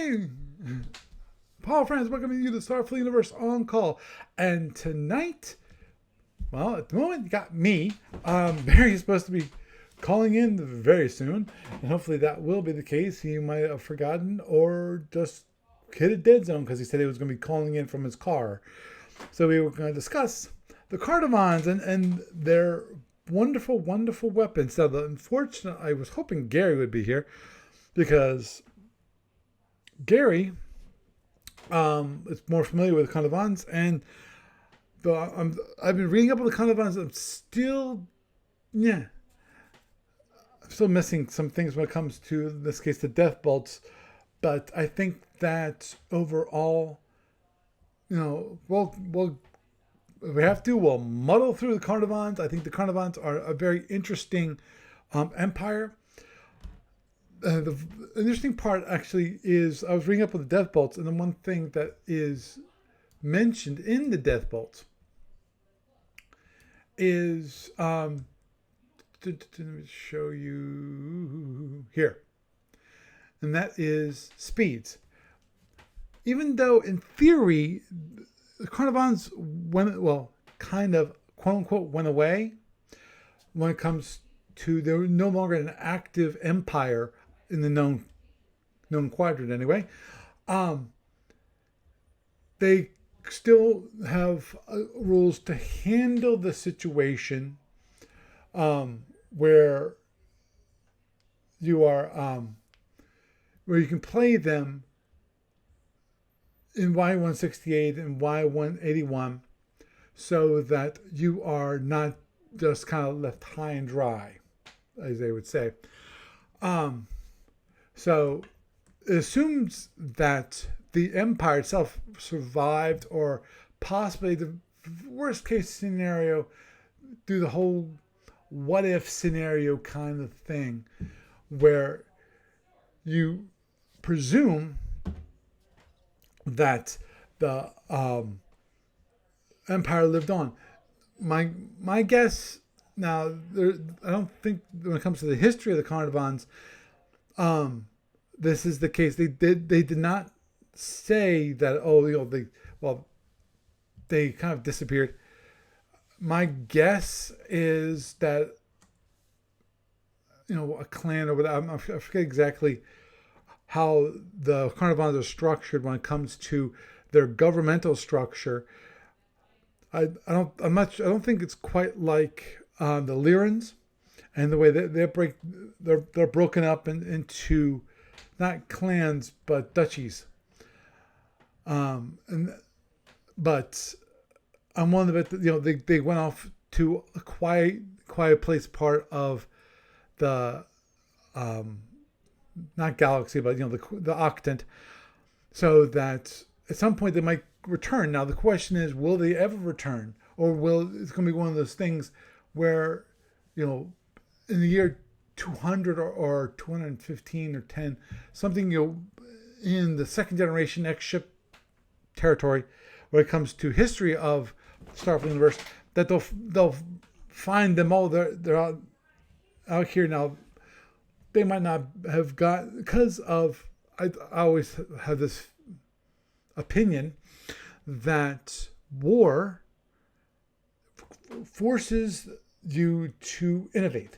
Hey, Paul friends, welcome you to Starfleet Universe On Call. And tonight, well, at the moment, you got me. Barry is supposed to be calling in very soon, and hopefully that will be the case. He might have forgotten or just hit a dead zone because he said he was going to be calling in from his car. So we were going to discuss the Carnivons and their wonderful, wonderful weapons. Now, I was hoping Gary would be here because Gary is more familiar with the Carnivons, and I've been reading up on the Carnivons. I'm still missing some things when it comes to, in this case, the death bolts. But I think that overall, if we have to, we'll muddle through the Carnivons. I think the Carnivons are a very interesting empire. The interesting part actually is I was reading up on the death bolts, and the one thing that is mentioned in the death bolts is let me show you here, and that is speeds. Even though in theory the Carnivons kind of quote unquote went away when it comes to, they're no longer an active empire in the known quadrant anyway. They still have rules to handle the situation where you are where you can play them in Y168 and Y181 so that you are not just kind of left high and dry, as they would say. So it assumes that the empire itself survived, or possibly the worst case scenario, do the whole what if scenario kind of thing, where you presume that the empire lived on. My guess now, I don't think when it comes to the history of the Carnivons, this is the case. They did not say that they kind of disappeared. My guess is that a clan or whatever. I forget exactly how the Carnivons are structured when it comes to their governmental structure. I don't think it's quite like the Lyrans, and the way they're broken up into not clans but duchies. But I'm one of it. They went off to a quiet place, part of the not galaxy, but the octant, so that at some point they might return. Now the question is, will they ever return, or it's going to be one of those things where in the year 200 or 215 or 10 something, in the second generation X ship territory, when it comes to history of Starfleet Universe, that they'll find them all. They're out here now. They might not have got, because of, I always have this opinion that war forces you to innovate.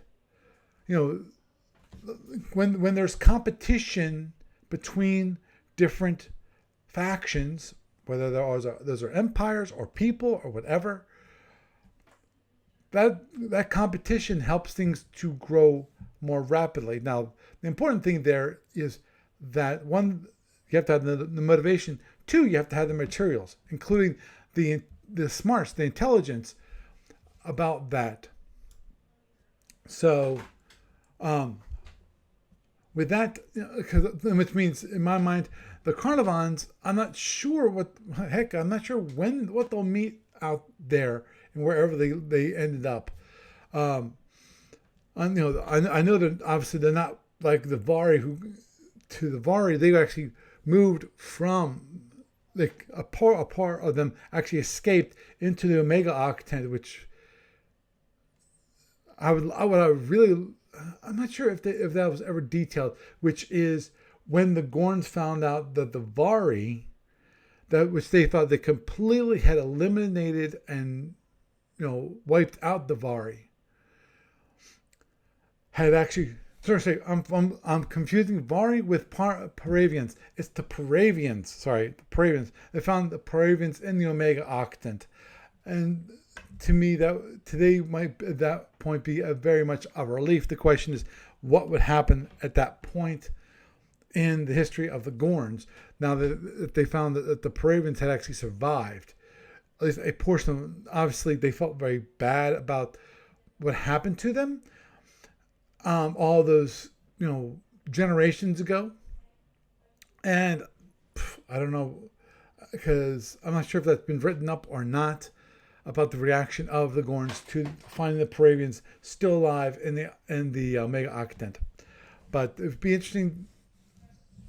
When there's competition between different factions, whether those are empires or people or whatever, that competition helps things to grow more rapidly. Now, the important thing there is that, one, you have to have the motivation. Two, you have to have the materials, including the smarts, the intelligence about that. So, with that, which means in my mind, the Carnivons, I'm not sure what they'll meet out there and wherever they ended up. I know that obviously they're not like the Vari, they actually moved from, like, a part of them actually escaped into the Omega Octant, which I'm not sure if that was ever detailed, which is when the Gorns found out that the Vari, that which they thought they completely had eliminated and wiped out the Vari, had actually. Sorry, I'm confusing Vari with Paravians. It's the Paravians. Sorry, the Paravians. They found the Paravians in the Omega Octant, and to me, that today might at that point be very much a relief. The question is, what would happen at that point in the history of the Gorns? Now that they found that the Paravians had actually survived, at least a portion of them. Obviously, they felt very bad about what happened to them. All those, generations ago. And I don't know, because I'm not sure if that's been written up or not, about the reaction of the Gorns to finding the Paravians still alive in the Omega Octant. But it would be interesting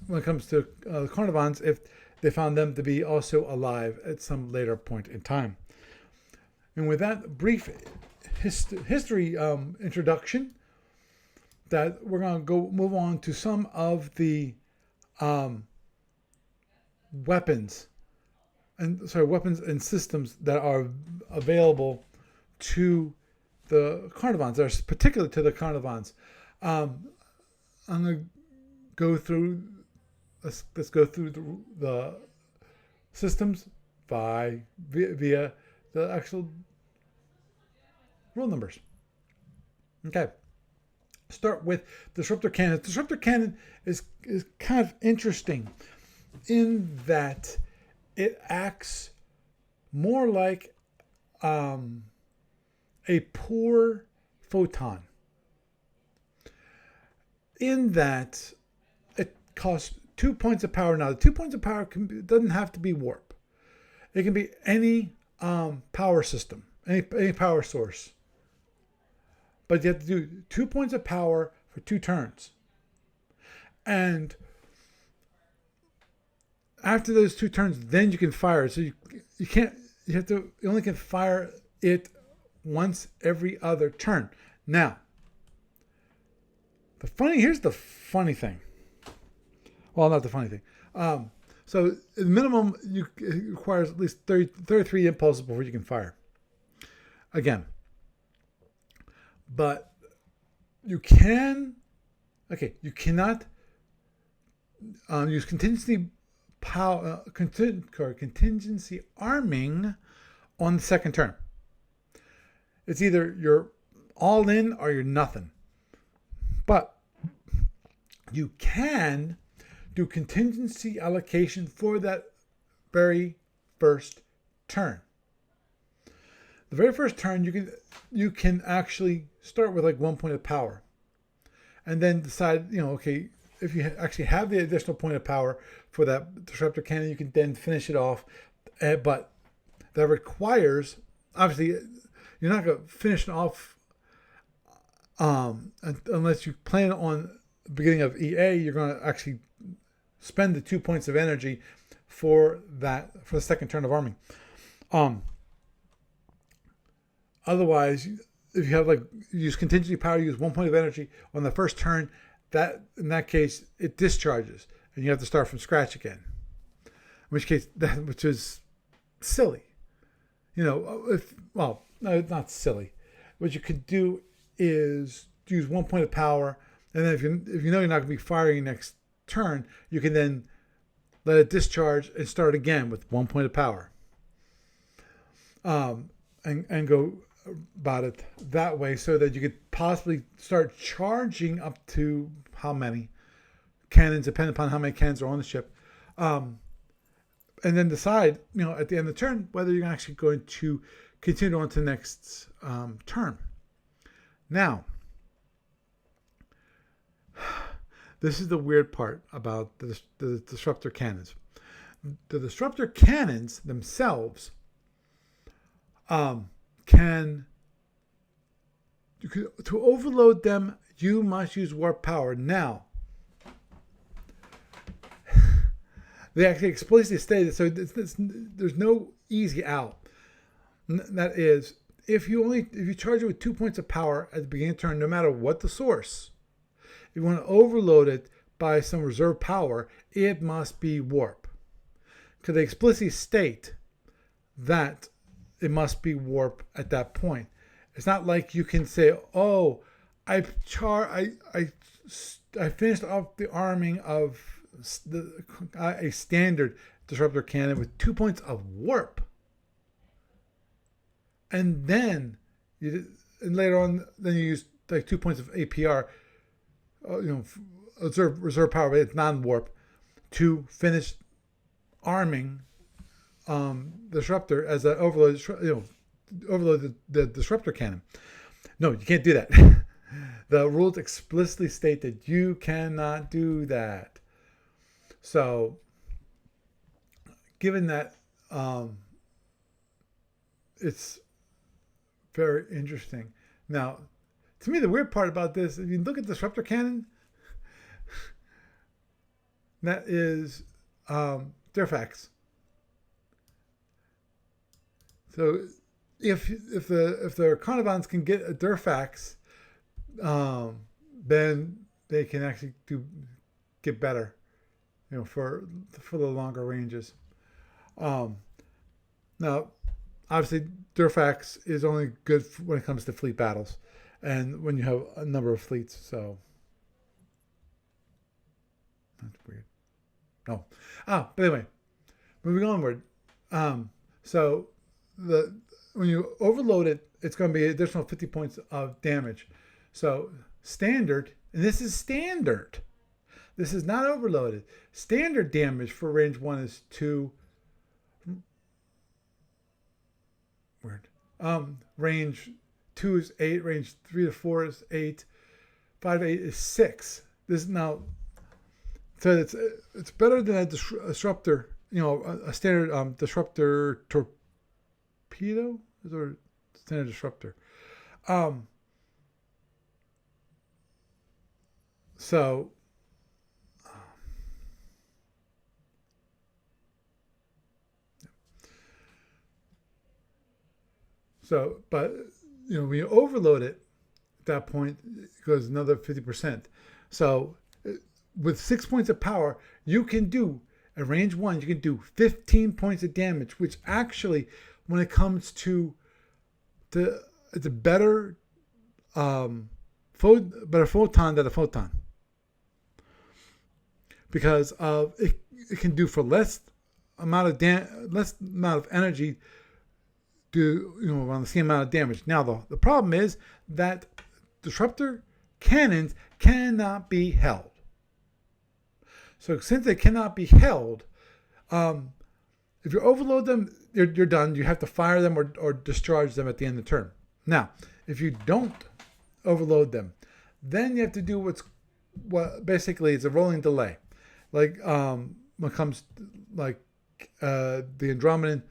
when it comes to the Carnivons if they found them to be also alive at some later point in time. And with that brief history introduction, that we're going to move on to some of the weapons and systems that are available to the Carnivons, or particular to the Carnivons. I'm going to go through. Let's go through the systems via the actual rule numbers. Okay. Start with disruptor cannon. Disruptor cannon is kind of interesting in that it acts more like a poor photon, in that it costs 2 points of power. Now, the 2 points of power doesn't have to be warp. It can be any power system, any power source. But you have to do 2 points of power for 2 turns. And after those 2 turns, then you can fire it. So you only can fire it once every other turn. Now, here's the funny thing. Well, not the funny thing. So the minimum it requires at least 33 impulses before you can fire. Again. But you cannot use contingency arming on the second turn. It's either you're all in or you're nothing. But you can do contingency allocation for that very first turn. The very first turn, you can actually start with like 1 point of power, and then decide, okay, if you actually have the additional point of power for that disruptor cannon, you can then finish it off. But that requires, obviously, you're not going to finish it off unless you plan on the beginning of EA. You're going to actually spend the 2 points of energy for the second turn of arming. Otherwise, if you have use contingency power, use 1 point of energy on the first turn, that in that case it discharges and you have to start from scratch again. In which case, which is silly. No, not silly. What you could do is use 1 point of power, and then if you know you're not going to be firing next turn, you can then let it discharge and start again with 1 point of power. And go about it that way, so that you could possibly start charging up to how many cannons, depending upon how many cannons are on the ship, and then decide, at the end of the turn, whether you're actually going to continue on to the next turn. Now, this is the weird part about the disruptor cannons. The disruptor cannons themselves to overload them, you must use warp power. Now, they actually explicitly stated, so there's no easy out. That is, if you charge it with 2 points of power at the beginning of the turn, no matter what the source, if you want to overload it, by some reserve power, it must be warp. Because they explicitly state that it must be warp at that point. It's not like you can say, "Oh, I finished off the arming of a standard disruptor cannon with 2 points of warp," and then later on, then you use like 2 points of APR, reserve power, but it's non-warp, to finish arming disruptor as an overload, overload the disruptor cannon. No, you can't do that. The rules explicitly state that you cannot do that. So, given that, it's very interesting. Now, to me, the weird part about this, if you look at disruptor cannon, that is Durfax. So if the Carnivons can get a Durfax, then they can actually get better, for the longer ranges. Now, obviously, Durfax is only good when it comes to fleet battles, and when you have a number of fleets. So that's weird. No. But anyway, moving onward. So when you overload it, it's going to be additional 50 points of damage. So standard, and this is standard. This is not overloaded. Standard damage for range 1 is 2. Weird. Range 2 is 8. Range 3 to 4 is 8. 5 to 8 is 6. This now, so it's better than a disruptor. A standard disruptor torpedo is a standard disruptor. But when you overload it, at that point, it goes another 50%. So with 6 points of power, you can do, at range 1, you can do 15 points of damage, which actually, when it comes to it's a better photon than a photon, because it can do for less amount of energy, do around the same amount of damage. Now the problem is that disruptor cannons cannot be held. So since they cannot be held, if you overload them, you're done. You have to fire them or discharge them at the end of the turn. Now, if you don't overload them, then you have to do what basically is a rolling delay. Like when it comes the Andromedan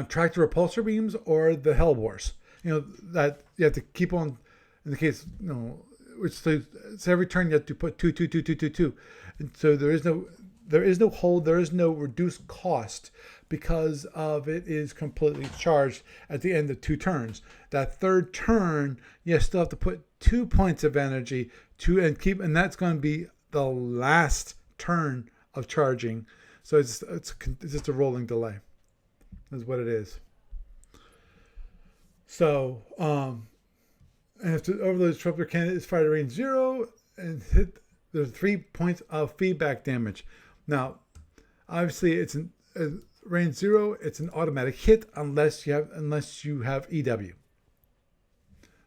tractor repulsor beams or the Hellbores. That you have to keep on, in the case, which so every turn you have to put 2, 2, 2, 2, 2, 2. And so there is no hold, there is no reduced cost, because of it is completely charged at the end of 2 turns. That third turn, you still have to put 2 points of energy and that's going to be the last turn of charging. So it's just a rolling delay. Is what it is. So, and if the overload disruptor cannon is fired at range 0 and hit, there's 3 points of feedback damage. Now, obviously, it's range 0. It's an automatic hit unless you have EW.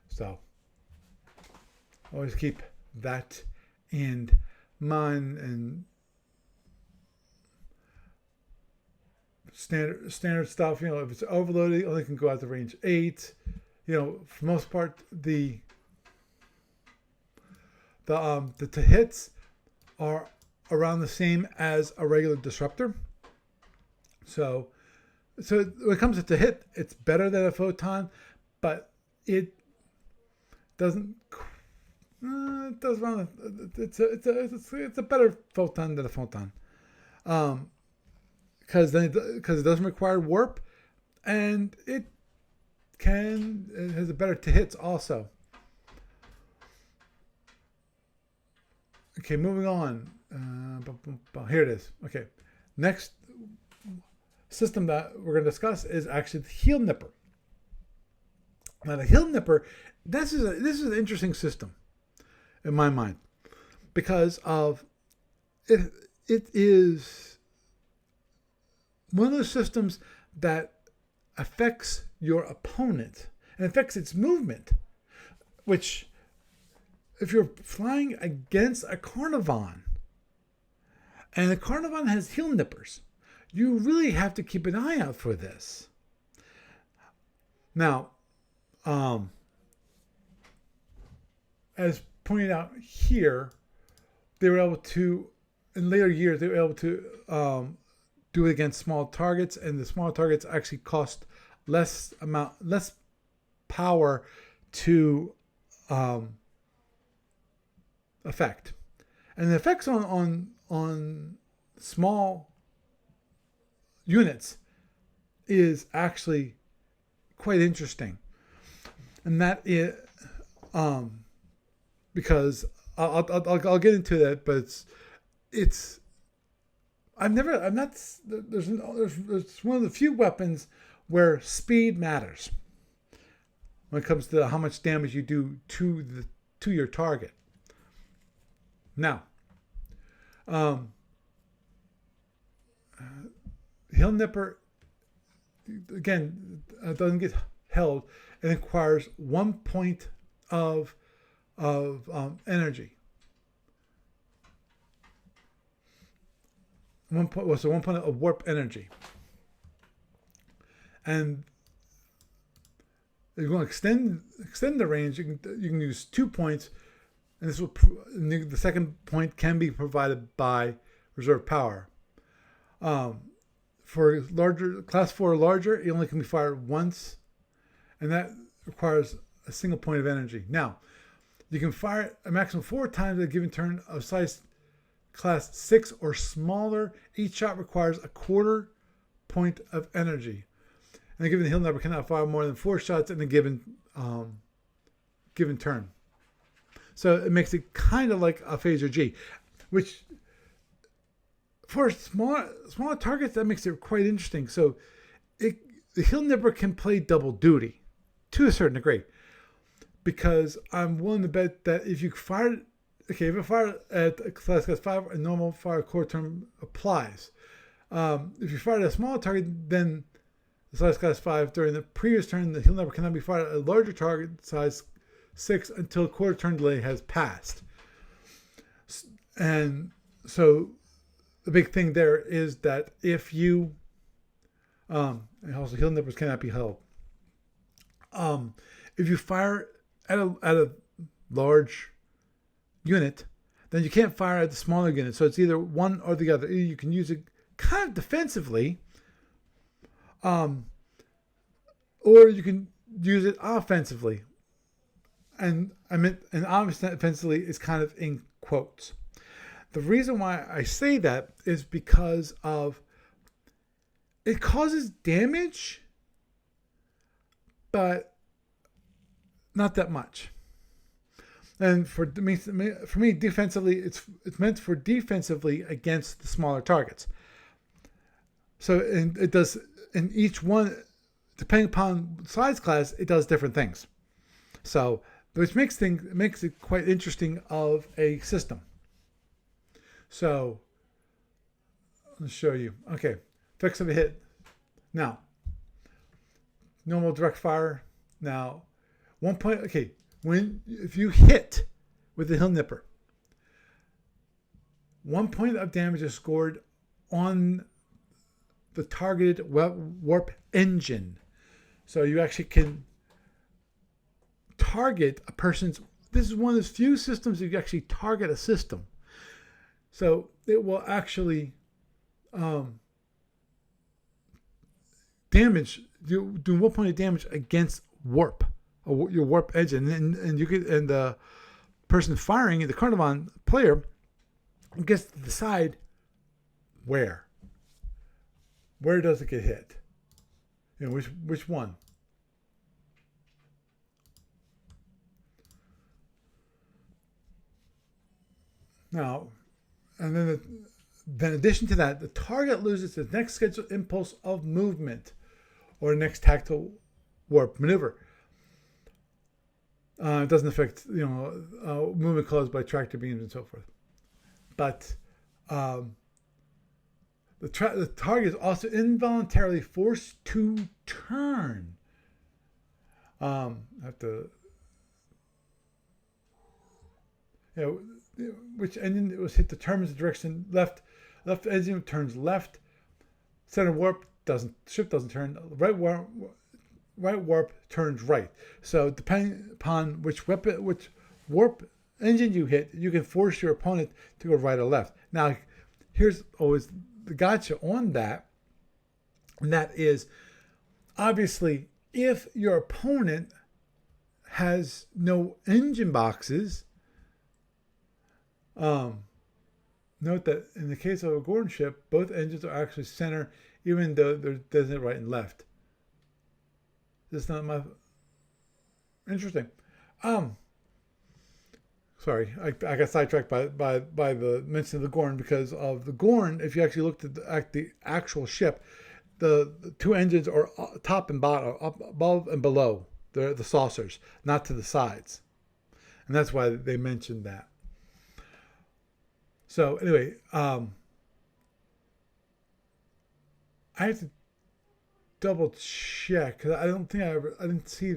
So, always keep that in mind. And standard stuff, if it's overloaded, it only can go out to range 8. For the most part, the hits are around the same as a regular disruptor. So when it comes to hit, it's better than a photon, but it doesn't. It does run. It's a better photon than a photon. Because it doesn't require warp, and it has a better to hits also. Okay, moving on. Here it is. Okay, next system that we're going to discuss is actually the heel nipper. Now, the heel nipper, this is an interesting system in my mind because of it. It is one of those systems that affects your opponent and affects its movement, which if you're flying against a Carnivon and the Carnivon has heel nippers, you really have to keep an eye out for this. Now, as pointed out here, they were able to, in later years, they were able to do it against small targets, and the small targets actually cost less power to affect. And the effects on small units is actually quite interesting, and that is because I'll get into that, but it's there's one of the few weapons where speed matters when it comes to how much damage you do to your target. Now, heel nipper again doesn't get held. It requires 1 point of energy. 1 point, so 1 point of warp energy, and if you want to extend the range, you can use 2 points, and this will the second point can be provided by reserve power. For larger class 4 or larger, it only can be fired once, and that requires a single point of energy. Now, you can fire a maximum 4 times a given turn of size class 6 or smaller. Each shot requires a 1/4 point of energy. And a given heel nipper cannot fire more than 4 shots in a given turn. So it makes it kind of like a phaser G, which for smaller targets, that makes it quite interesting. So the heel nipper can play double duty to a certain degree, because I'm willing to bet that if you fire at class 5, a normal fire core term applies. If you fire at a smaller target, then the size class 5 during the previous turn, the heel nipper cannot be fired at a larger target size 6 until a 1/4 turn delay has passed. And so the big thing there is that if you and also heel nippers cannot be held. If you fire at a large unit, then you can't fire at the smaller unit. So it's either one or the other. Either you can use it kind of defensively, or you can use it offensively. And obviously offensively is kind of in quotes. The reason why I say that is because of it causes damage, but not that much. And for me, defensively, it's meant for defensively against the smaller targets. So it does in each one, depending upon size class, it does different things. So which makes it quite interesting of a system. So let's show you. Okay, effects of a hit. Now, normal direct fire. Now, 1 point. Okay, if you hit with the heel nipper, 1 point of damage is scored on the targeted warp engine. So you actually can target a person's. This is one of the few systems that you actually target a system. So it will actually damage. You do 1 point of damage against warp, your warp engine, and you could, and the person firing, the Carnivon player, gets to decide where does it get hit, and which one. Now, and then in addition to that, the target loses its next scheduled impulse of movement or next tactile warp maneuver. It doesn't affect movement caused by tractor beams and so forth. But the target is also involuntarily forced to turn. I have to, which engine it was hit determines the direction. Left engine turns left. Center warp shift doesn't turn. Right warp turns right. So depending upon which warp engine you hit, you can force your opponent to go right or left. Now, here's always the gotcha on that, and that is obviously if your opponent has no engine boxes. Note that in the case of a Gordon ship, both engines are actually center, even though they're designated right and left. That's not my interesting. Sorry, I got sidetracked by the mention of the Gorn because of the Gorn. If you actually looked at the actual ship, the two engines are top and bottom, up above and below. They're the saucers, not to the sides, and that's why they mentioned that. So anyway, I have to double check because I don't think I didn't see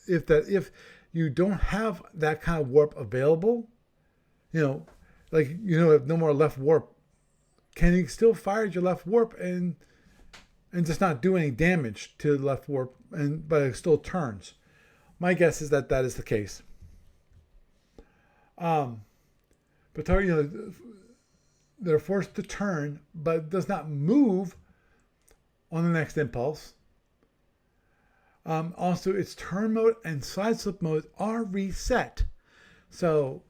if you don't have that kind of warp available, if no more left warp, can you still fire your left warp and just not do any damage to the left warp but it still turns? My guess is that is the case. But they're forced to turn, but does not move on the next impulse. Also, its turn mode and side slip mode are reset. So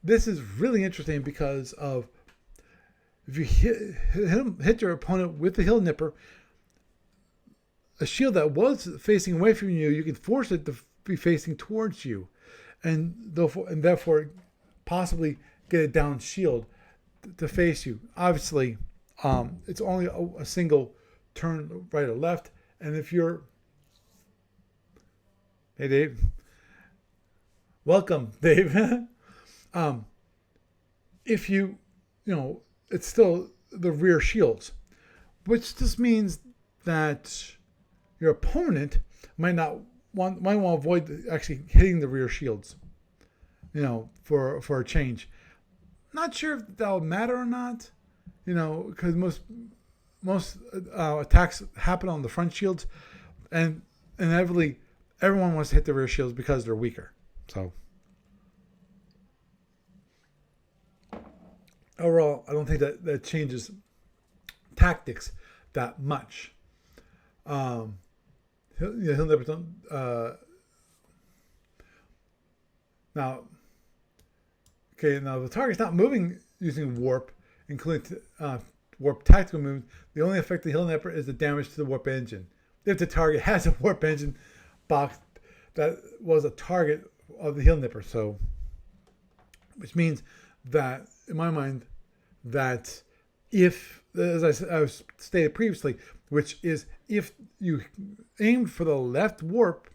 this is really interesting because of if you hit your opponent with the heel nipper, a shield that was facing away from you, you can force it to be facing towards you, and therefore possibly get a down shield to face you. Obviously, it's only a single turn right or left, and if you're Hey Dave. Welcome, Dave. If it's still the rear shields, which just means that your opponent might want to avoid actually hitting the rear shields, for a change. Not sure if that'll matter or not, because most attacks happen on the front shields, and inevitably everyone wants to hit the rear shields because they're weaker. So overall, I don't think that changes tactics that much. He'll never done. Now the target's not moving using warp, including warp tactical movement. The only effect of the heel nipper is the damage to the warp engine. If the target has a warp engine box that was a target of the heel nipper, so which means that in my mind that if, as I stated previously, which is if you aim for the left warp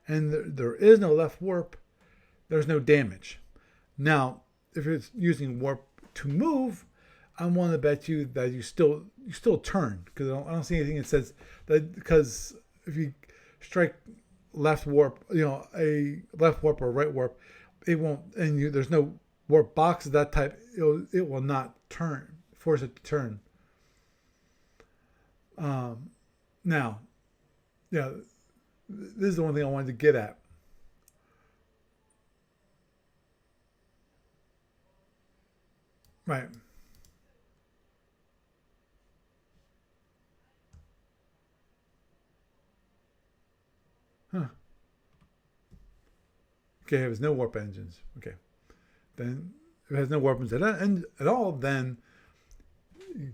and there is no left warp, there's no damage. Now, if it's using warp to move, I'm willing to bet you that you still turn, because I don't see anything that says that, because if you strike left warp, a left warp or right warp, it won't, and there's no warp box of that type, it will not turn, force it to turn. Now, this is the one thing I wanted to get at. Right. Huh. Okay, it has no warp engines. Okay. Then if it has no warp engines at all, then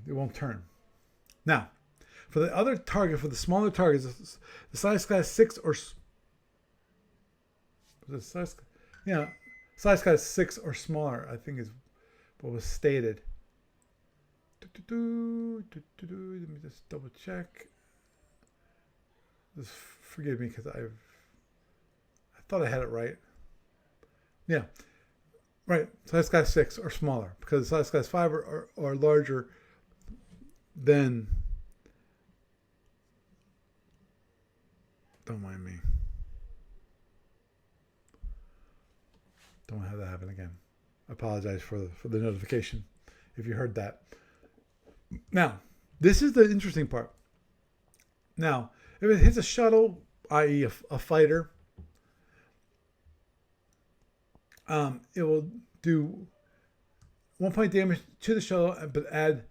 it won't turn. Now, for the other target, for the smaller targets, the size class 6 or size size class 6 or smaller, I think is what was stated. Let me just double check. Just forgive me because I thought I had it right. Yeah, right. Size class 6 or smaller, because size class 5 or larger, then don't mind me. Don't have that happen again. I apologize for the notification if you heard that. Now, this is the interesting part. Now, if it hits a shuttle, i.e. a fighter, it will do 1 point damage to the shuttle, but add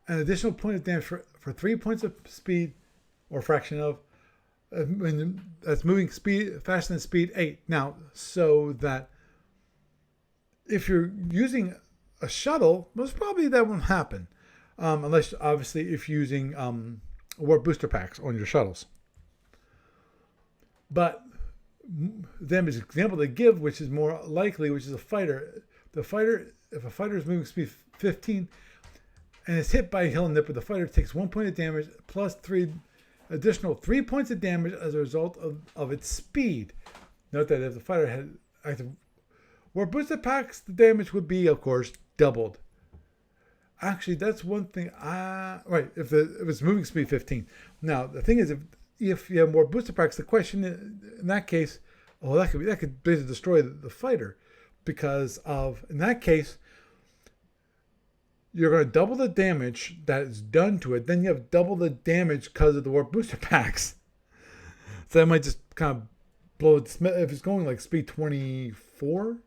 an additional point of damage for 3 points of speed, or fraction of, when that's moving speed faster than speed 8. Now, so that if you're using a shuttle, most probably that won't happen. Unless, obviously, if you're using warp booster packs on your shuttles. But them is an example they give, which is more likely, which is a fighter. The fighter, if a fighter is moving speed 15 and is hit by a hill nipper, the fighter takes 1 point of damage plus additional 3 points of damage as a result of its speed. Note that if the fighter had active warp booster packs, the damage would be, of course, doubled. Actually, that's one thing. Right, if it's moving speed 15. Now, the thing is, if you have more booster packs, the question in that case, that could basically destroy the fighter, because in that case, you're going to double the damage that is done to it. Then you have double the damage because of the warp booster packs. So that might just kind of blow it. If it's going like speed 24,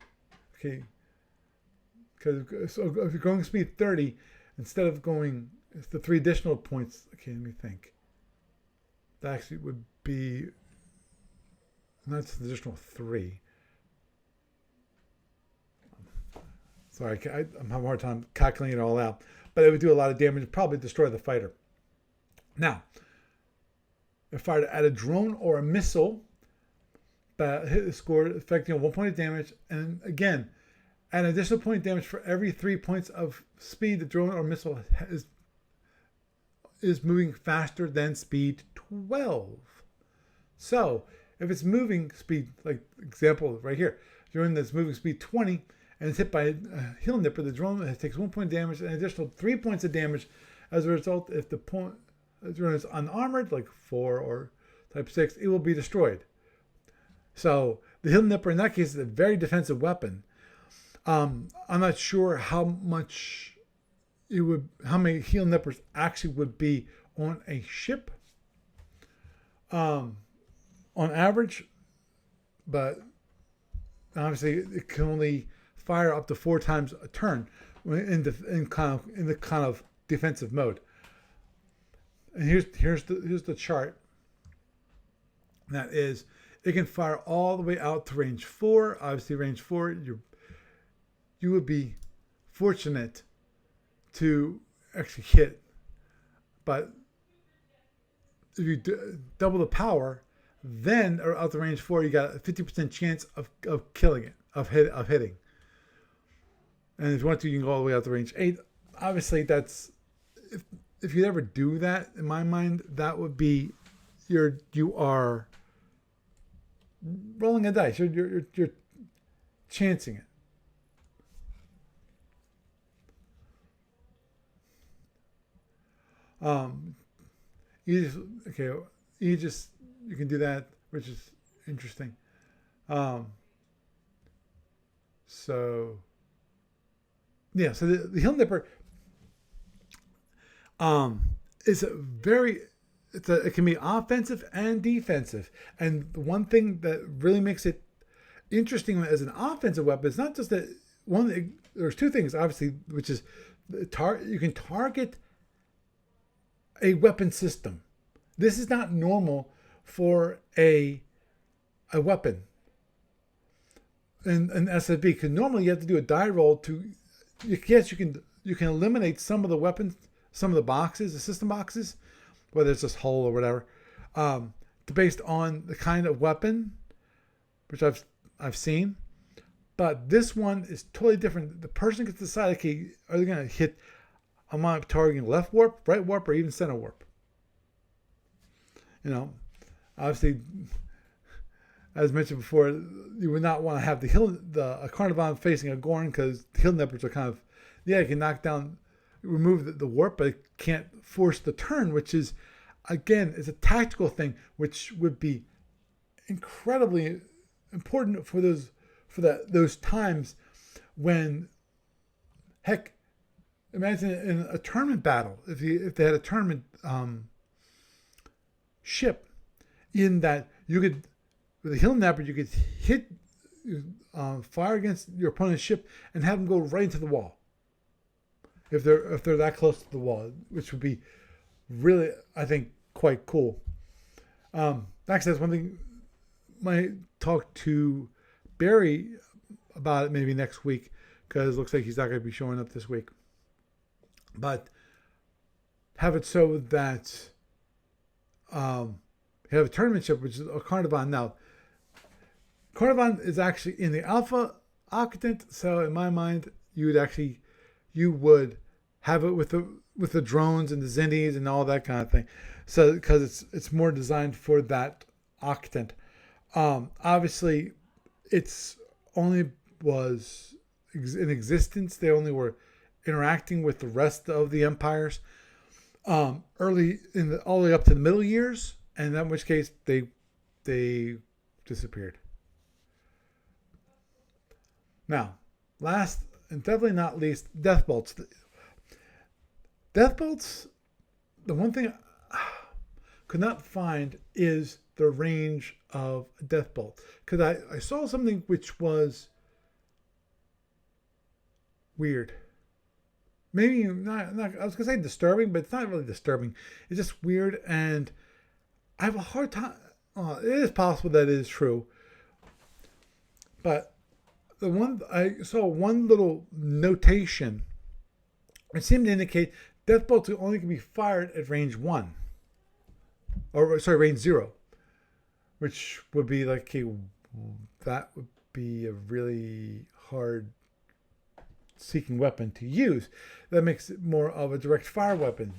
okay. Because so if you're going speed 30, instead of going the 3 additional points, okay, let me think. That actually would be, that's an additional 3. Sorry, I'm having a hard time calculating it all out. But it would do a lot of damage and probably destroy the fighter. Now, if I add a drone or a missile that hit the score, affecting 1 point of damage, and again, an additional point of damage for every 3 points of speed the drone or missile is moving faster than speed 12. So, if it's moving speed, like example right here, drone that's moving speed 20 and it's hit by a heel nipper, the drone takes 1 point of damage and an additional 3 points of damage as a result. If the drone is unarmored, like 4 or type 6, it will be destroyed. So, the heel nipper in that case is a very defensive weapon. I'm not sure how many heel nippers actually would be on a ship, on average, but obviously it can only fire up to 4 times a turn in the kind of defensive mode. And here's the chart. That is, it can fire all the way out to range 4. Obviously, range 4, you would be fortunate to actually hit. But if you double the power, then or out the range 4, you got a 50% chance of killing it, of hitting. And if you want to, you can go all the way out to range 8. Obviously, that's if you ever do that, in my mind, that would be you are rolling a dice. You're chancing it. You can do that, which is interesting. So the heel nipper it can be offensive and defensive. And the one thing that really makes it interesting as an offensive weapon is not just that there's 2 things, obviously, which is you can target a weapon system. This is not normal for a weapon in SFB, because normally you have to do a die roll yes, you can eliminate some of the weapons, some of the boxes, the system boxes, whether it's this hull or whatever, based on the kind of weapon, which I've seen. But this one is totally different. The person gets to decide, okay, are they going to hit, am I targeting left warp, right warp, or even center warp? Obviously, as mentioned before, you would not want to have a Carnivon facing a Gorn, because the hill nippers are kind of, it can knock down, remove the warp, but it can't force the turn, which is, again, is a tactical thing, which would be incredibly important for those times when, heck, imagine in a tournament battle, if they had a tournament ship, in that you could, with a hill napper, you could hit, fire against your opponent's ship and have them go right into the wall. If they're that close to the wall, which would be really, I think, quite cool. Actually, that's one thing. Might talk to Barry about it maybe next week, because it looks like he's not going to be showing up this week. But have it so that you have a tournament ship, which is a Carnivon. Now, Carnivon is actually in the Alpha Octant, so in my mind, you would have it with the drones and the Zinnies and all that kind of thing. So because it's more designed for that Octant. Obviously, it's only was in existence. They only were interacting with the rest of the empires early all the way up to the middle years, and in which case they disappeared. Now, last and definitely not least, death bolts. Death bolts. The one thing I could not find is the range of a death bolt, because I saw something which was weird. Maybe not. I was gonna say disturbing, but it's not really disturbing. It's just weird, and I have a hard time. It is possible that it is true, but I saw one little notation. It seemed to indicate death bolts only can be fired at range 1, or sorry, range 0, which would be like that would be a really hard seeking weapon to use. That makes it more of a direct fire weapon.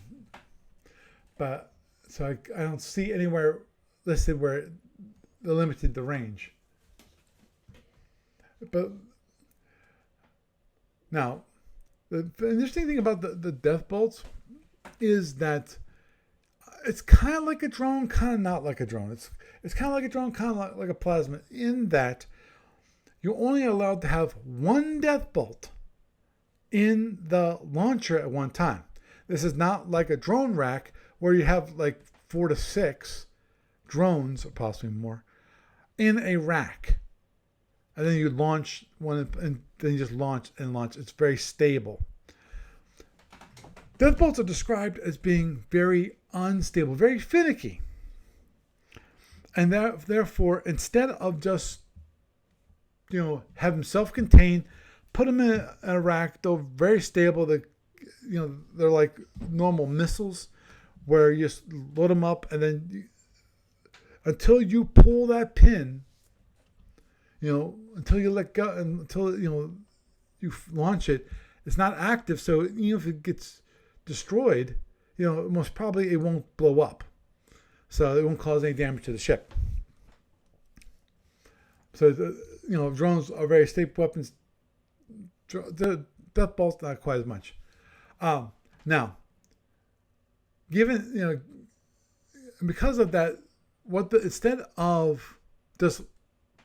But so I don't see anywhere listed where they limited the range. But now, the interesting thing about the death bolts is that it's kind of like a drone, kind of not like a drone. It's kind of like a drone, kind of like a plasma, in that you're only allowed to have one death bolt in the launcher at one time. This is not like a drone rack where you have like 4 to 6 drones, or possibly more, in a rack. And then you launch one, and then you just launch and launch. It's very stable. Death bolts are described as being very unstable, very finicky. And therefore, instead of just, have them self-contained, put them in a rack, they're very stable. They're like normal missiles, where you just load them up, and then until you pull that pin, until you let go, until you launch it, it's not active. So even if it gets destroyed, most probably it won't blow up, so it won't cause any damage to the ship. So drones are very stable weapons. The death bolts not quite as much. Now, given because of that, instead of just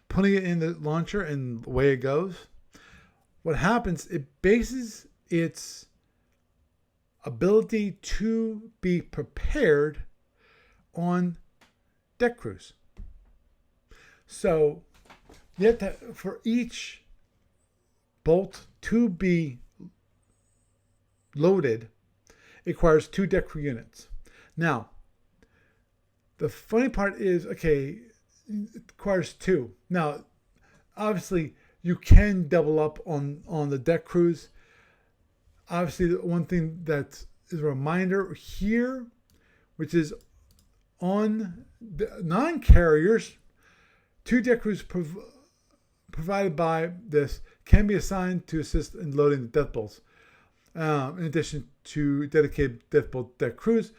putting it in the launcher and away it goes, what happens? It bases its ability to be prepared on deck crews. So you have to, for each bolt to be loaded, it requires 2 deck crew units. Now, the funny part is, it requires 2. Now, obviously, you can double up on the deck crews. Obviously, the one thing that is a reminder here, which is on the non-carriers, 2 deck crews provided by this can be assigned to assist in loading the death bolts, in addition to dedicated death bolt deck crews,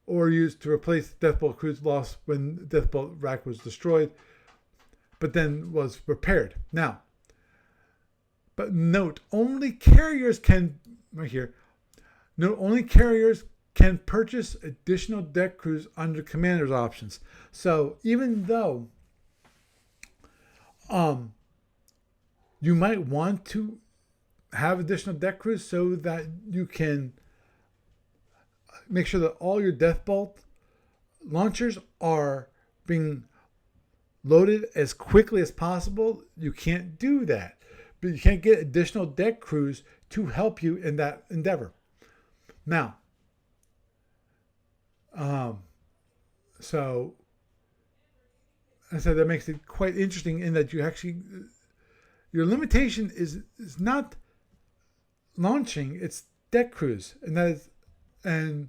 or used to replace death bolt crews lost when the death bolt rack was destroyed, but then was repaired. Now, but note, only carriers can, right here, note only carriers can purchase additional deck crews under commander's options. So even though you might want to have additional deck crews so that you can make sure that all your death bolt launchers are being loaded as quickly as possible, you can't do that. But you can't get additional deck crews to help you in that endeavor. Now, so I said that makes it quite interesting in that you actually, your limitation is not launching, it's deck crews, and that is, and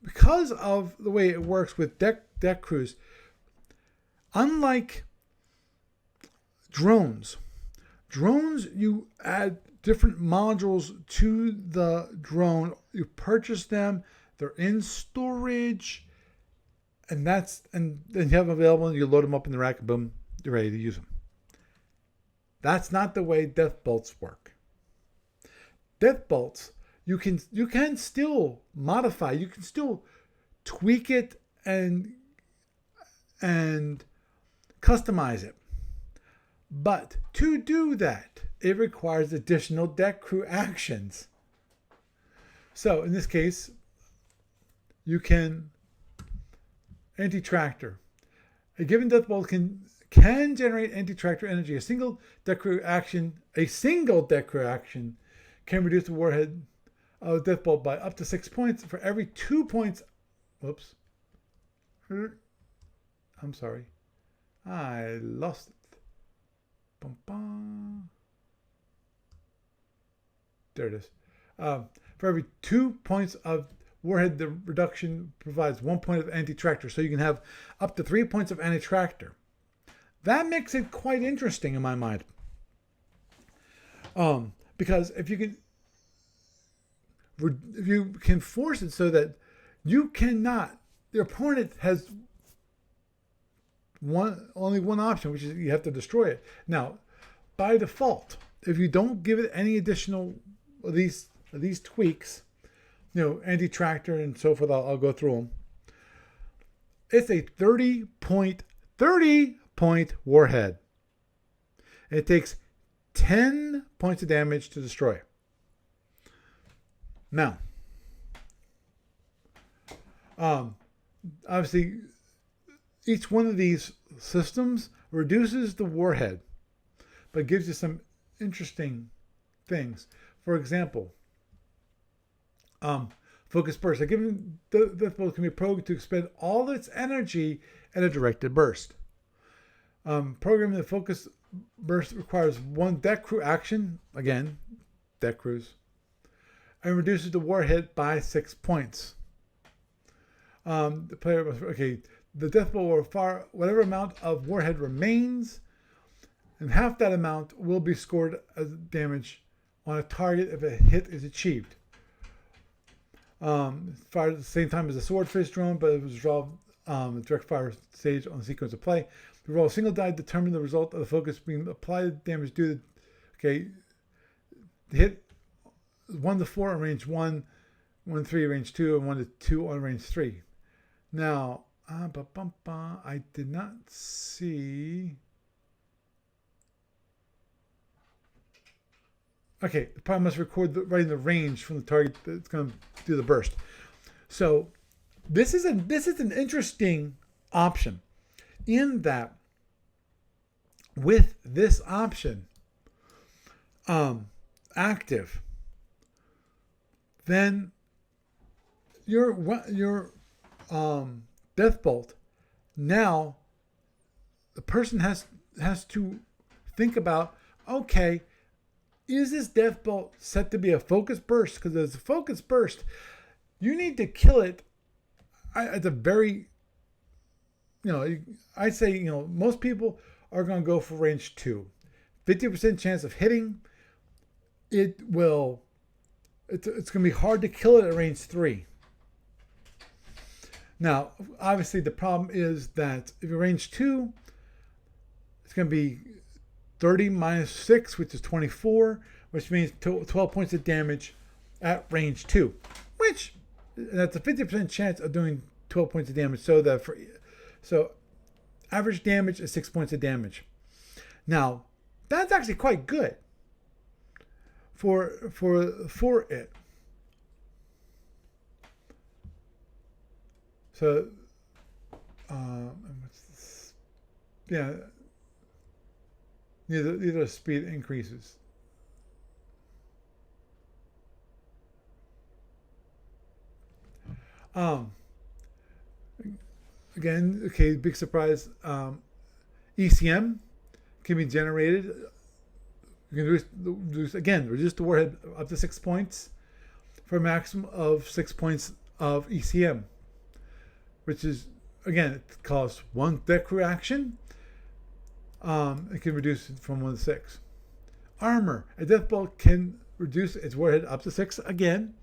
because of the way it works with deck crews, unlike drones you add different modules to the drone, you purchase them, they're in storage, and then you have them available and you load them up in the rack and boom, you're ready to use them. That's not the way death bolts work. Death bolts, you can still modify, you can still tweak it and customize it. But to do that, it requires additional deck crew actions. So in this case, you can anti-tractor. A given death bolt can generate anti-tractor energy. A single deck crew action can reduce the warhead of death bolt by up to 6 points. For every 2 points, whoops. I'm sorry. I lost it. Bum, bum. There it is. For every 2 points of warhead, the reduction provides 1 point of anti-tractor. So you can have up to 3 points of anti-tractor. That makes it quite interesting in my mind. Because if you can force it so that you cannot, your opponent has only one option, which is you have to destroy it. Now, by default, if you don't give it any additional of these tweaks, anti-tractor and so forth, I'll go through them. It's a 30 point warhead. It takes 10 points of damage to destroy. Now, obviously, each one of these systems reduces the warhead, but gives you some interesting things. For example, focus burst. A given death bolt can be programmed to expend all its energy in a directed burst. Programming the focus burst requires one deck crew action, again, deck crews, and reduces the warhead by 6 points. The player must, the death bolt will fire whatever amount of warhead remains, and half that amount will be scored as damage on a target if a hit is achieved. Fired at the same time as a swordfish drone, but it was resolved the direct fire stage on the sequence of play. We roll a single die to determine the result of the focus beam applied damage due to the hit 1 to 4 on range 1, 1 to 3 range 2, and 1 to 2 on range 3. Now, I did not see. Okay, the pilot must record right in the range from the target that's going to do the burst. So this is an interesting option in that with this option active, then your death bolt, now the person has to think about, okay, is this death bolt set to be a focus burst? Because as a focus burst, you need to kill it at a very, I'd say, most people are going to go for range 2. 50% chance of hitting. It's going to be hard to kill it at range 3. Now, obviously, the problem is that if you're range 2, it's going to be 30 minus 6, which is 24, which means 12 points of damage at range 2, which that's a 50% chance of doing 12 points of damage. So average damage is 6 points of damage. Now, that's actually quite good for it. So, what's this? Yeah, these are speed increases. Again, okay, big surprise. ECM can be generated. You can reduce the warhead up to 6 points for a maximum of 6 points of ECM, which is, again, it costs 1 deck reaction. It can reduce it from 1 to 6. Armor. A death bolt can reduce its warhead up to 6 again,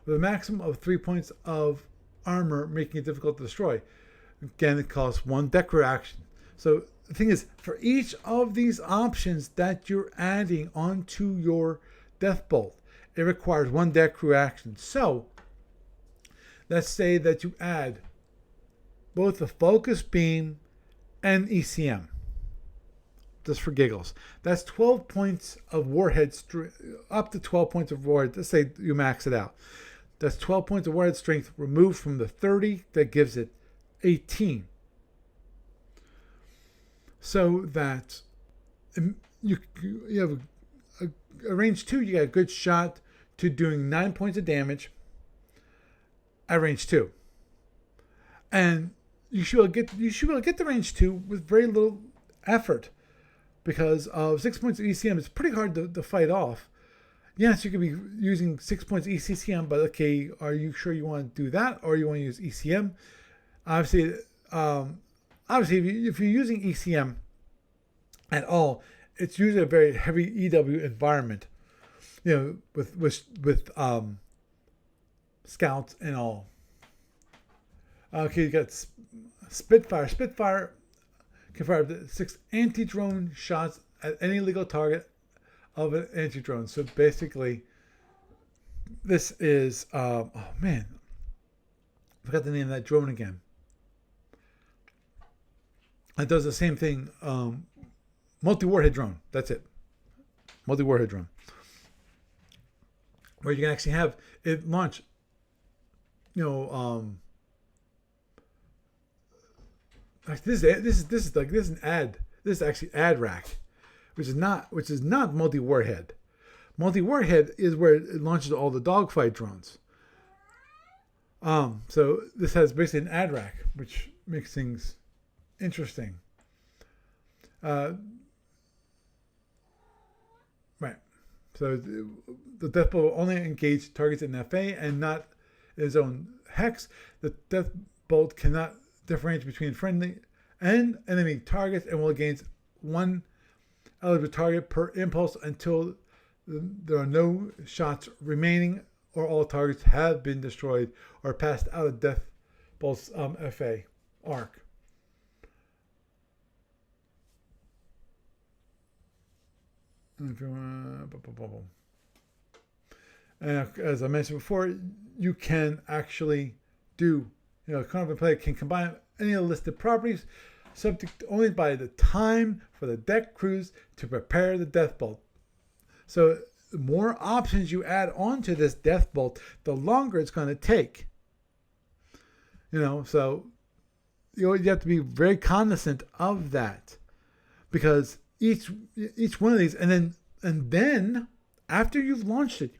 with a maximum of 3 points of armor, making it difficult to destroy. Again, it costs 1 deck reaction. So the thing is, for each of these options that you're adding onto your death bolt, it requires 1 deck reaction. So let's say that you add both the focus beam and ECM, just for giggles. That's 12 points of warhead up to 12 points of warhead. Let's say you max it out. That's 12 points of warhead strength removed from the 30 that gives it 18. So that you have a range 2, you got a good shot to doing 9 points of damage at range 2. And you should be able to get the range 2 with very little effort, because of 6 points of ECM, it's pretty hard to fight off. Yes, you could be using 6 points of ECCM, but okay, are you sure you want to do that, or you want to use ECM? Obviously, if you're using ECM at all, it's usually a very heavy EW environment, with scouts and all. Okay, you got Spitfire. Spitfire can fire up to 6 anti-drone shots at any legal target of an anti-drone. So basically, this is I forgot the name of that drone again. It does the same thing. Multi-warhead drone. That's it. Multi-warhead drone, where you can actually have it launch. This is an ad. This is actually ad rack, which is not multi-warhead. Multi-warhead is where it launches all the dogfight drones. So this has basically an ad rack, which makes things interesting. Right. So the death bolt will only engage targets in FA and not in its own hex. The death bolt cannot differentiate between friendly and enemy targets and will against 1 eligible target per impulse until there are no shots remaining or all targets have been destroyed or passed out of death bolt's FA arc. And as I mentioned before, you can actually do, Carnival player can combine any of the listed properties, subject only by the time for the deck crews to prepare the death bolt. So the more options you add onto this death bolt, the longer it's going to take. So you have to be very cognizant of that, because each one of these, and then after you've launched it,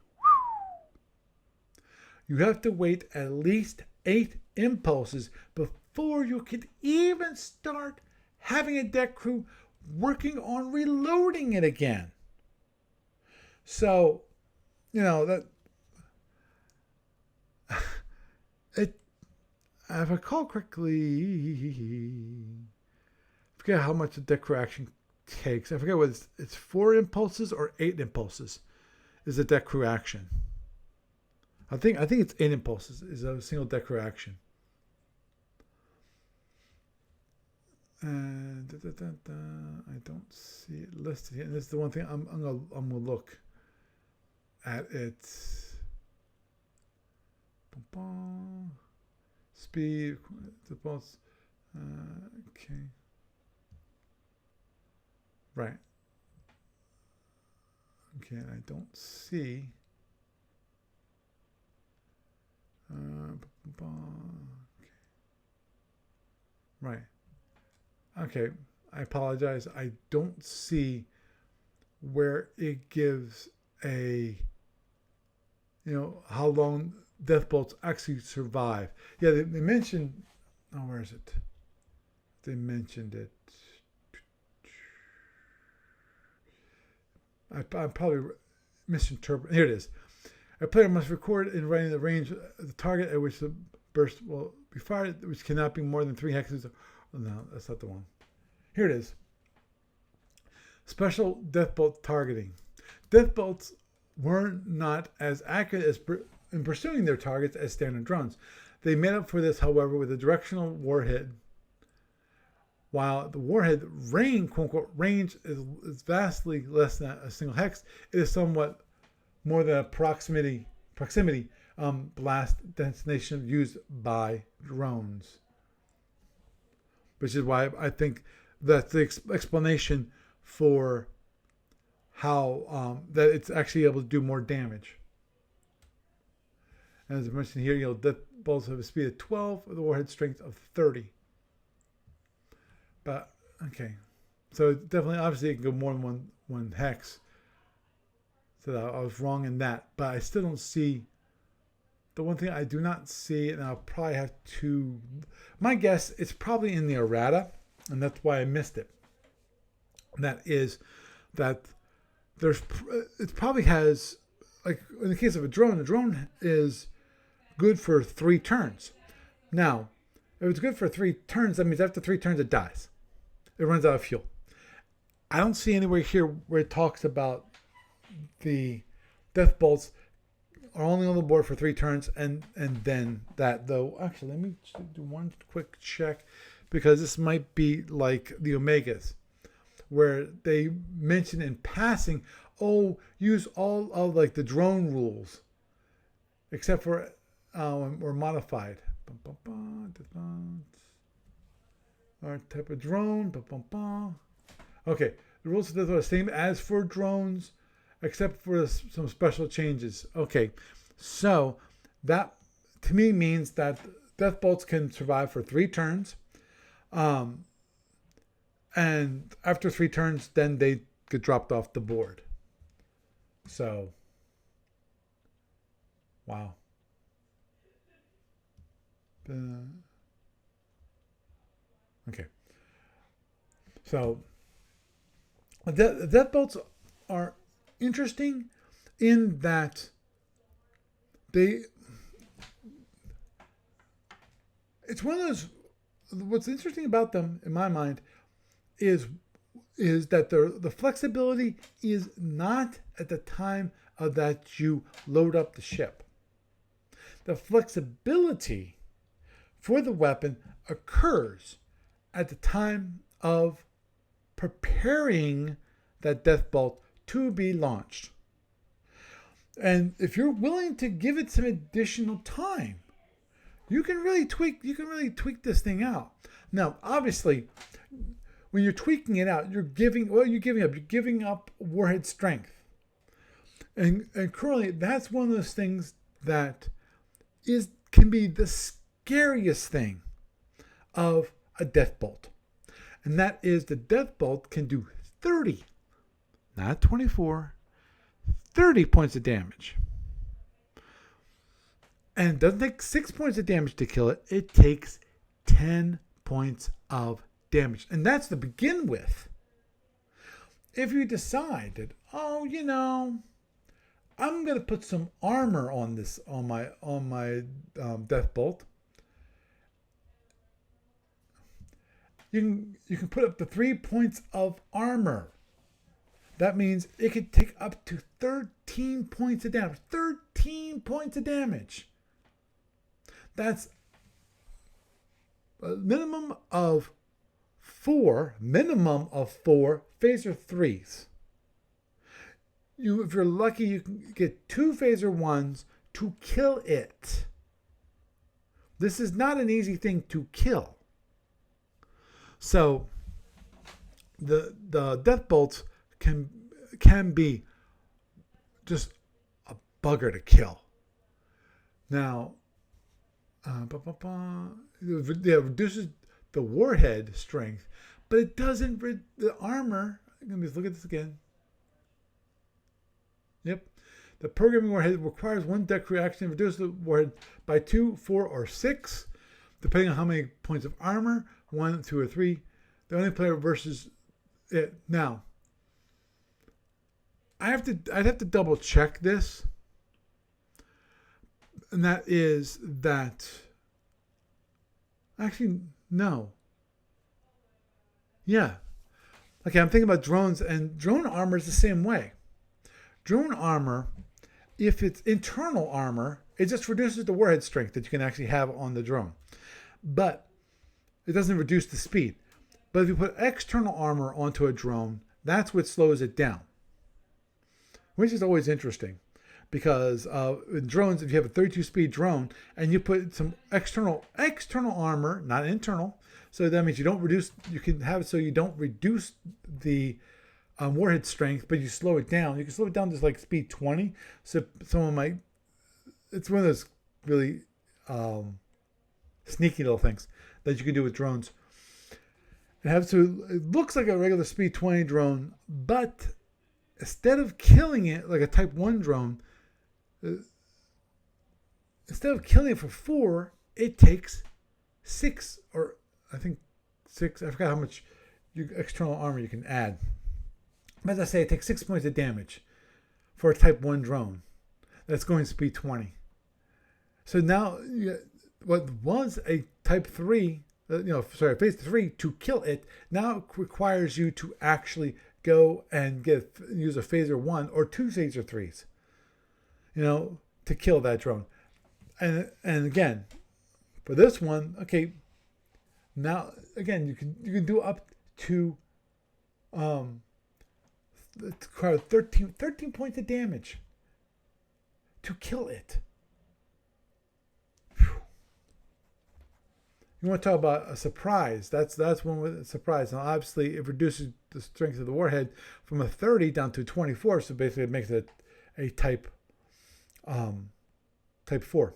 you have to wait at least 8 impulses before you can even start having a deck crew working on reloading it again. So, that it, if I recall correctly, forget how much the deck reaction takes. I forget what it's 4 impulses or 8 impulses is a deck reaction. I think it's 8 impulses is a single deck reaction. And I don't see it listed here. And this is the one thing I'm gonna look at it. Speed, okay, right. Okay, I don't see. Okay. Right. Okay, I apologize. I don't see where it gives a, how long death bolts actually survive. Yeah, they mentioned, where is it? They mentioned it. I probably misinterpreted. Here it is. A player must record in writing the range of the target at which the burst will be fired, which cannot be more than 3 hexes. No, that's not the one. Here it is. Special death bolt targeting. Death bolts were not as accurate as in pursuing their targets as standard drones. They made up for this, however, with a directional warhead. While the warhead range, quote unquote, range is vastly less than a single hex, it is somewhat more than a proximity blast destination used by drones. Which is why I think that's the explanation for how that it's actually able to do more damage. And as I mentioned here, death bolts have a speed of 12 with a warhead strength of 30. But okay, so definitely, obviously, it can go more than one hex. So I was wrong in that, but I still don't see. The one thing I do not see, and I'll probably have to. My guess, it's probably in the errata, and that's why I missed it. And that is that it probably has, like in the case of a drone is good for 3 turns. Now, if it's good for 3 turns, that means after 3 turns it dies. It runs out of fuel. I don't see anywhere here where it talks about the death bolts are only on the board for 3 turns and then that, though. Actually, let me do one quick check, because this might be like the Omegas, where they mention in passing, use all of like the drone rules, except for or modified. Our type of drone. Okay, the rules are the same as for drones, except for some special changes. Okay, so that to me means that death bolts can survive for 3 turns, and after 3 turns, then they get dropped off the board. So, wow. Okay. So, death bolts are interesting in that it's one of those. What's interesting about them, in my mind, is that the flexibility is not at the time of that you load up the ship. The flexibility for the weapon occurs at the time of preparing that death bolt to be launched. And if you're willing to give it some additional time, you can really tweak this thing out. Now, obviously, when you're tweaking it out, you're giving up warhead strength. And currently, that's one of those things that can be the scariest thing of a death bolt. And that is the death bolt can do 30, not 24, 30 points of damage. And it doesn't take 6 points of damage to kill it. It takes 10 points of damage. And that's to begin with. If you decide that, I'm going to put some armor on this, on my death bolt, you can put up to 3 points of armor. That means it could take up to 13 points of damage. 13 points of damage. That's a minimum of 4 phaser 3s. If you're lucky, you can get 2 phaser 1s to kill it. This is not an easy thing to kill. So the death bolts can be just a bugger to kill. Now, reduces the warhead strength, but it doesn't the armor. Let me look at this again. Yep. The programming warhead requires one deck reaction to reduce the warhead by 2, 4, or 6, depending on how many points of armor, 1, 2, or 3. The only player versus it. Now, I'd have to double check this. And that is that, actually, no. Yeah. Okay, I'm thinking about drones, and drone armor is the same way. Drone armor, if it's internal armor, it just reduces the warhead strength that you can actually have on the drone. But it doesn't reduce the speed. But if you put external armor onto a drone, that's what slows it down. Which is always interesting. Because in drones, if you have a 32 speed drone and you put some external armor, not internal, so that means you can have it so you don't reduce the warhead strength, but you slow it down. You can slow it down to like speed 20. So someone might, it's one of those really sneaky little things that you can do with drones. It looks like a regular speed 20 drone, but instead of killing it like a type 1 drone, instead of killing it for 4, it takes 6, or I think 6. I forgot how much external armor you can add. As I say, it takes 6 points of damage for a type 1 drone that's going speed 20. So now, what was a type 3, phase 3 to kill it, now requires you to actually go and use a phaser 1 or 2 phaser 3s. To kill that drone. And again, for this one, okay, now again you can do up to it's required 13 points of damage to kill it. Whew. You want to talk about a surprise? That's one with a surprise. Now obviously it reduces the strength of the warhead from a 30 down to 24, so basically it makes it a type 4.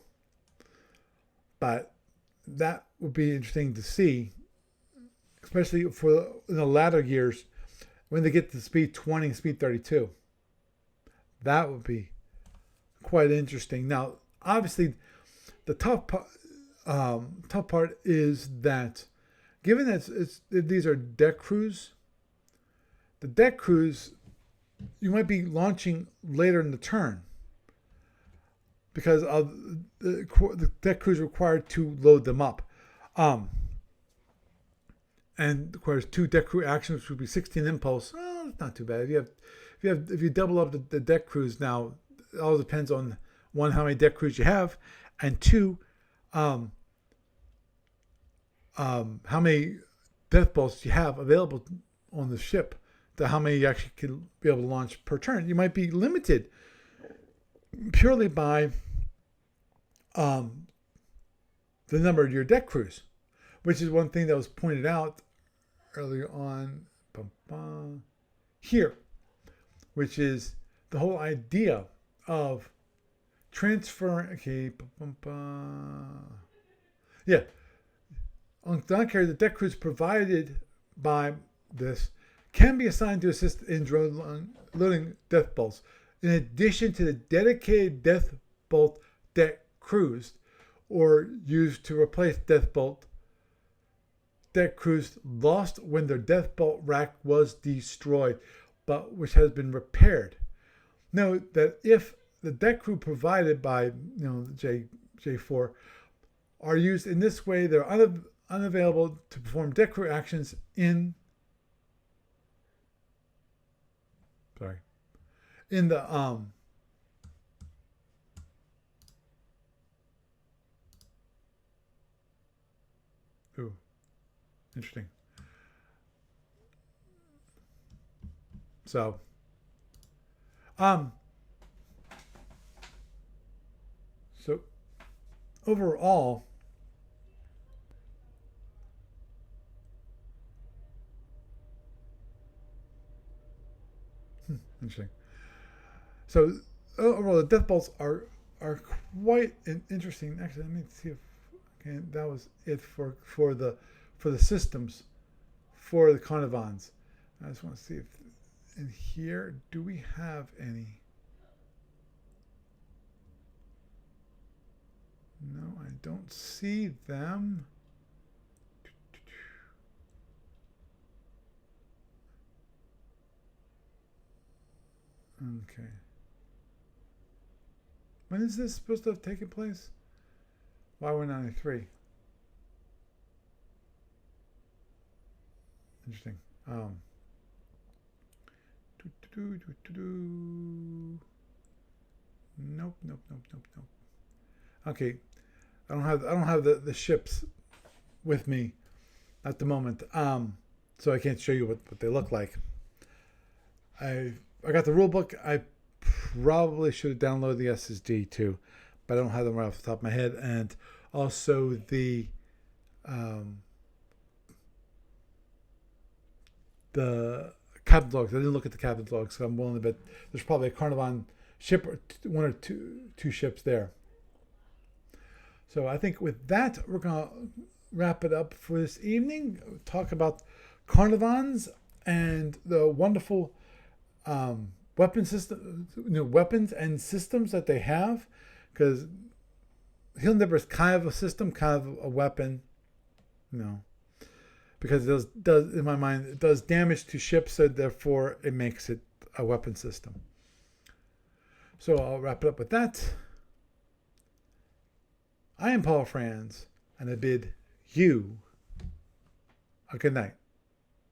But that would be interesting to see, especially for in the latter years when they get to speed 20 and speed 32. That would be quite interesting. Now, obviously, the tough part is that given that these are deck crews, the deck crews, you might be launching later in the turn, because of the deck crews required to load them up. And requires 2 deck crew actions, which would be 16 impulse. Well, it's not too bad. If you double up the deck crews, now it all depends on 1, how many deck crews you have, and 2, how many death bolts you have available on the ship, to how many you actually can be able to launch per turn. You might be limited purely by the number of your deck crews, which is one thing that was pointed out earlier on here, which is the whole idea of transferring. Okay, yeah, on ground carrier, the deck crews provided by this can be assigned to assist in drone loading death bolts, in addition to the dedicated death bolt deck crews, or used to replace death crews lost when their death bolt rack was destroyed, but which has been repaired. Note that if the deck crew provided by the J4 are used in this way, they're unavailable to perform deck crew actions in in the ooh, interesting. So so overall, interesting. So overall, the death bolts are quite interesting. Actually, let me see if that was it for the systems for the Carnivons. I just want to see if in here do we have any. No, I don't see them. Okay. When is this supposed to have taken place? Y193. Interesting. Nope. Okay. I don't have the ships with me at the moment. So I can't show you what they look like. I got the rule book. I probably should have downloaded the SSD too, but I don't have them right off the top of my head. And also the captain's logs. I didn't look at the captain's logs, so I'm willing to bet there's probably a Carnivon ship or one or two ships there. So I think with that, we're going to wrap it up for this evening. Talk about Carnivons and the wonderful weapon system, weapons and systems that they have. Because Hildenberg is kind of a system, kind of a weapon, because it does in my mind it does damage to ships, so therefore it makes it a weapon system. So I'll wrap it up with that. I am Paul Franz, and I bid you a good night.